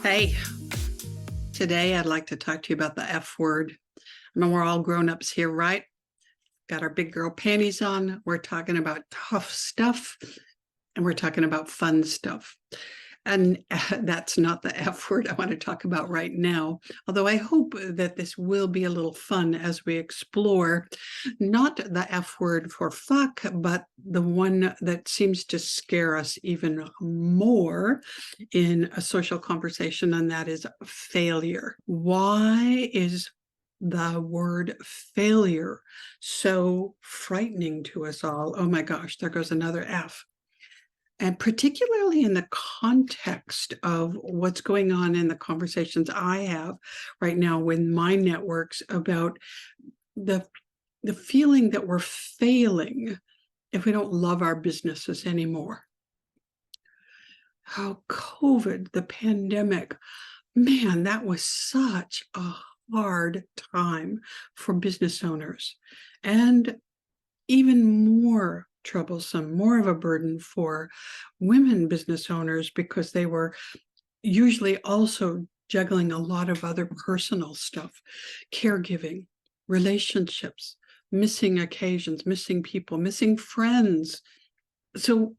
Hey, today I'd like to talk to you about the F word. I mean, we're all grown-ups here, right? Got our big girl panties on. We're talking about tough stuff and we're talking about fun stuff. And that's not the F word I want to talk about right now. Although I hope that this will be a little fun as we explore not the F word for fuck, but the one that seems to scare us even more in a social conversation, and that is failure. Why is the word failure so frightening to us all? Oh my gosh, there goes another F. And particularly in the context of what's going on in the conversations I have right now with my networks about the feeling that we're failing if we don't love our businesses anymore. How COVID, the pandemic, man, that was such a hard time for business owners, and even more troublesome, more of a burden for women business owners, because they were usually also juggling a lot of other personal stuff, caregiving, relationships, missing occasions, missing people, missing friends. So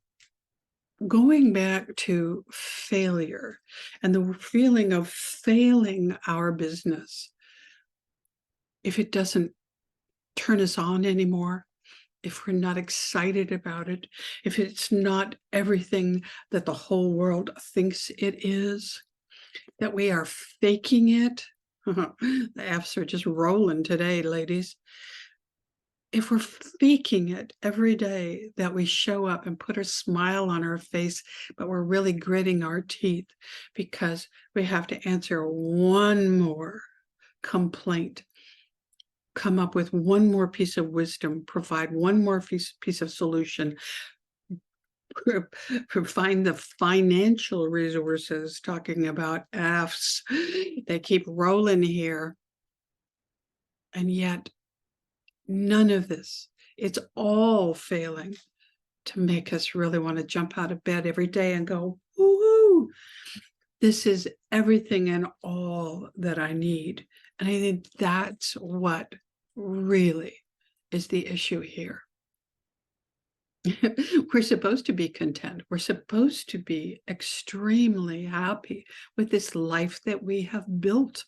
going back to failure and the feeling of failing our business, if it doesn't turn us on anymore, if we're not excited about it, if it's not everything that the whole world thinks it is, that we are faking it. The F's are just rolling today, ladies. If we're faking it every day, that we show up and put a smile on our face, but we're really gritting our teeth because we have to answer one more complaint, come up with one more piece of wisdom, provide one more piece of solution, find the financial resources, talking about F's. They keep rolling here. And yet, none of this, it's all failing to make us really want to jump out of bed every day and go, woo-hoo, this is everything and all that I need. And I think that's what really is the issue here. We're supposed to be content. We're supposed to be extremely happy with this life that we have built.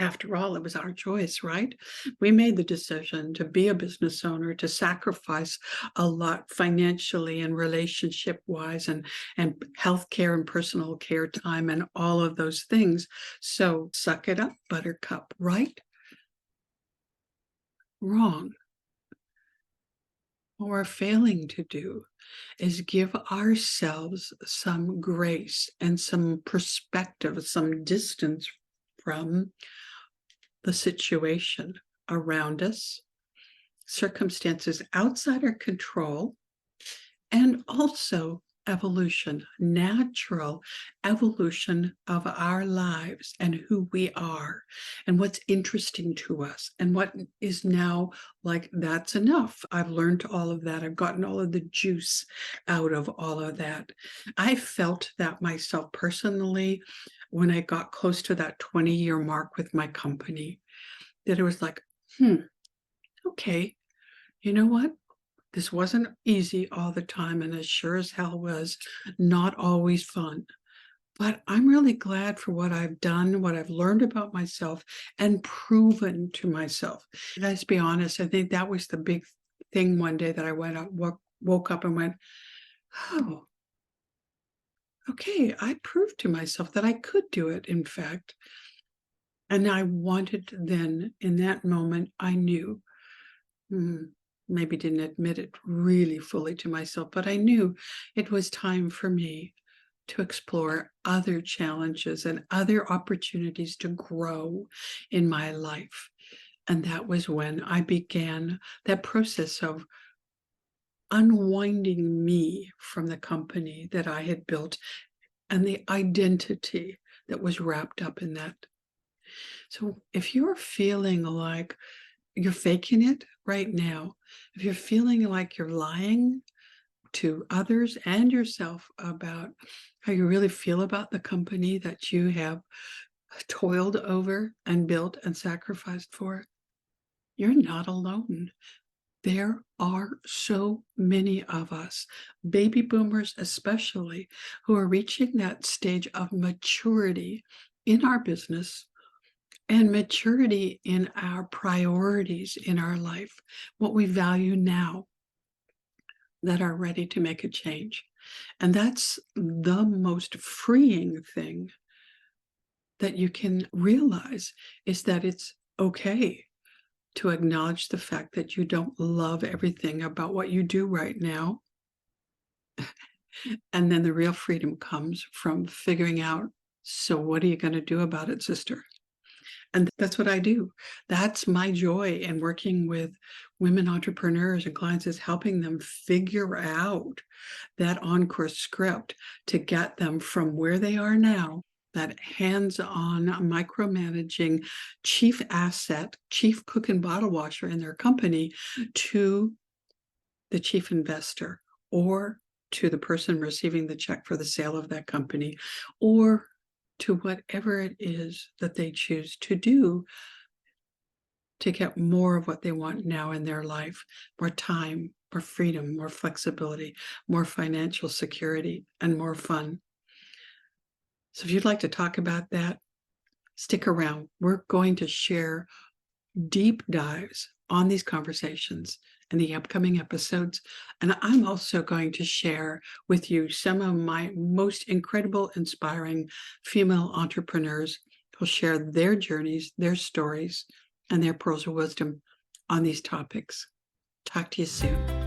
After all, it was our choice, right? We made the decision to be a business owner, to sacrifice a lot financially and relationship-wise, and healthcare and personal care time and all of those things. So suck it up, buttercup, right? Wrong. What we're failing to do is give ourselves some grace and some perspective, some distance from the situation around us, circumstances outside our control, and also evolution, natural evolution of our lives and who we are and what's interesting to us and what is now like, that's enough. I've learned all of that. I've gotten all of the juice out of all of that. I felt that myself personally when I got close to that 20-year mark with my company, that it was like, okay, you know what? This wasn't easy all the time, and it sure as hell was not always fun. But I'm really glad for what I've done, what I've learned about myself and proven to myself. And let's be honest, I think that was the big thing one day that I woke up and went, oh, okay, I proved to myself that I could do it, in fact. And I wanted then, in that moment, I knew, maybe didn't admit it really fully to myself, but I knew it was time for me to explore other challenges and other opportunities to grow in my life. And that was when I began that process of unwinding me from the company that I had built and the identity that was wrapped up in that. So if you're feeling like you're faking it right now, if you're feeling like you're lying, to others and yourself about how you really feel about the company that you have toiled over and built and sacrificed for, you're not alone. There are so many of us, baby boomers especially, who are reaching that stage of maturity in our business and maturity in our priorities in our life, what we value now, that are ready to make a change. And that's the most freeing thing that you can realize, is that it's okay to acknowledge the fact that you don't love everything about what you do right now. And then the real freedom comes from figuring out, so what are you going to do about it, sister? And that's what I do. That's my joy in working with women entrepreneurs and clients, is helping them figure out that Encore script to get them from where they are now, that hands-on micromanaging chief asset, chief cook and bottle washer in their company, to the chief investor, or to the person receiving the check for the sale of that company, or to whatever it is that they choose to do to get more of what they want now in their life: more time, more freedom, more flexibility, more financial security, and more fun. So if you'd like to talk about that, stick around. We're going to share deep dives on these conversations in the upcoming episodes. And I'm also going to share with you some of my most incredible, inspiring female entrepreneurs who'll share their journeys, their stories, and their pearls of wisdom on these topics. Talk to you soon.